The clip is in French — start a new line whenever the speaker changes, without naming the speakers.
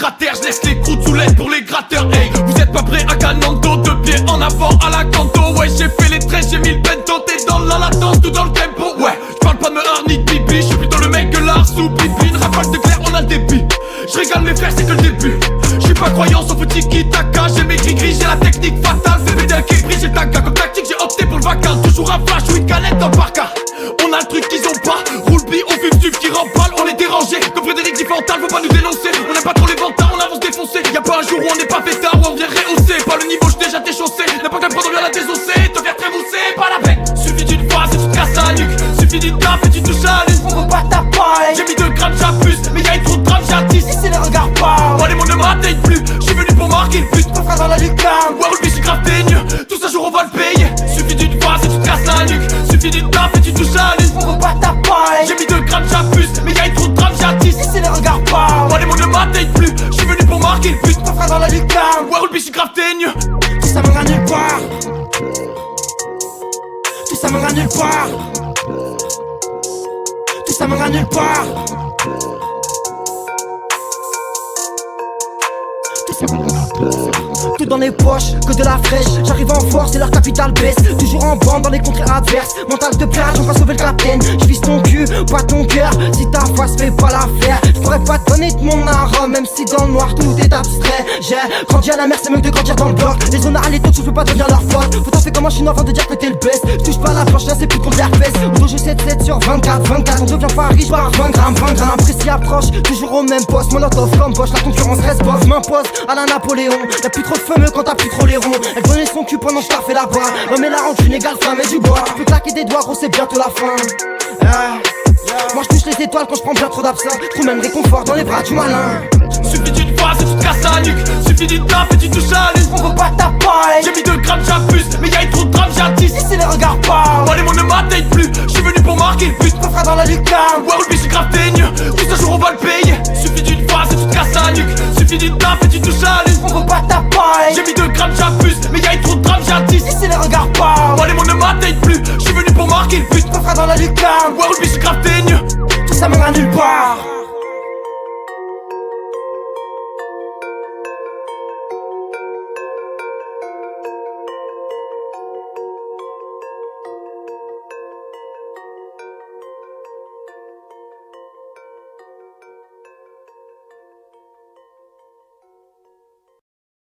cratères, je laisse les croûtes sous l'aide pour les gratteurs. Hey, vous êtes pas prêts à Canando, deux pieds en avant à la canto. Ouais, j'ai fait les 13, j'ai mis le bento, t'es dans la latence, tout dans le tempo. Ouais, j'parle pas de meur ni de pipi, j'suis plutôt le mec que l'art sous pipi. Une rafale de clair, on a le débit. J'régale mes frères, c'est que le début. J'suis pas croyant sauf petit tiki-taka. J'ai mes gris-gris, j'ai la technique fatale. Fais bien qui brille, j'ai le taga. Comme tactique, j'ai opté pour le vacan. Toujours un flash ou une canette dans le parka. On a le truc qu'ils ont pas. Roule bi, on fume stuff qui remballe. On est dérangé, comme Frédéric Diffental. Faut pas nous dénoncer, on aime pas trop les vantards. On avance défoncé, y'a pas un jour où on n'est pas fêtard. Où on vient rehausser, pas le niveau, j'suis déjà déchaussé. N'a pas qu'à prendre, on vient la désosser. Te faire trémousser, pas la peine. Suffit d'une phrase et tu te casses la nuque. Suffit d'une taf et tu touches à l'une.
On veut pas ta paille.
J'ai mis 2 grammes, j'abuse. Mais y'a eu trop de drames, j'attise.
Si c'est les regards pas.
Oh les mots ne m'atteignent plus. J'suis venu pour marquer le but.
Ton frère dans la lucarne.
Ouais, je suis grave teigne. Tout ça, jour on va le payer. Suffit d'une phrase et tu te casses la nuque. Suffit d'une taf et tu touches à l'une.
On veut pas ta paille.
J'ai mis 2 grammes, j'abuse. Mais y'a eu trop de drames, j'attise.
Si c'est les regards pas.
Oh les mots ne m'atteignent plus. J'suis venu pour marquer le but.
Ton frère dans la lucarne.
Ouais, je suis grave teigne.
Tout ça mènera nulle part. Tout ça mènera nulle part. Tout ça mènera nulle part. Tout dans les poches, que de la fraîche. J'arrive en force et leur capital baisse. Toujours en bande dans les contrées adverses. Mental de plage, on va sauver le capitaine. J'vise ton cul, pas ton cœur. Si ta face fait pas l'affaire, j'pourrais pas te donner de mon arôme. Même si dans le noir tout est abstrait. J'ai grandi à la mer, c'est mieux de grandir dans le bloc. Les zones à l'étau, je peux pas devenir leur faute. Faut t'en faire comme un chinois avant de dire que t'es le best. J'touche pas la planche, là c'est plus contre l'herpès. Auto j'ai 7-7 sur 24. On devient pas riche par 20 grammes. Après s'y approche, toujours au même poste. Molotov comme poche, la concurrence reste boss. M'impose à la Napoléon. Y'a plus trop de fameux quand t'as plus trop les ronds. Elle prenait son cul pendant que je fait là-bas. L'homme et la rancune égale femme et du bois. Tu peux claquer des doigts, gros c'est bientôt la fin. Moi je touche les étoiles quand je prends bien trop d'absinthe. Trouve même réconfort dans les bras du malin.
Suffit d'une phrase et tu te casses la nuque. Suffit d'une taf et tu touches à l'une.
On veut pas ta paille.
J'ai mis 2 grammes, j'abuse. Mais y'a eu trop de drames, j'attise.
Si c'est les regards pas.
Oh les mots ne m'atteignent plus. J'suis venu pour marquer le but.
Ton frère dans la lucarne.
Ouais, je suis grave teigne. Tout ça, jour on va le payer. Suffit d'une phrase et tu te casses la nuque. Suffit d'une taf et tu touches à l'une.
On veut pas ta paille.
J'ai mis 2 grammes, j'abuse. Mais y'a eu trop de drames, j'attise.
Si c'est les regards pas.
Oh les mots ne m'atteignent plus. J'suis venu pour marquer le but.
Ton frère dans la lucarne.
Ouais, je suis grave teigne.
Tout ça mènera nulle part.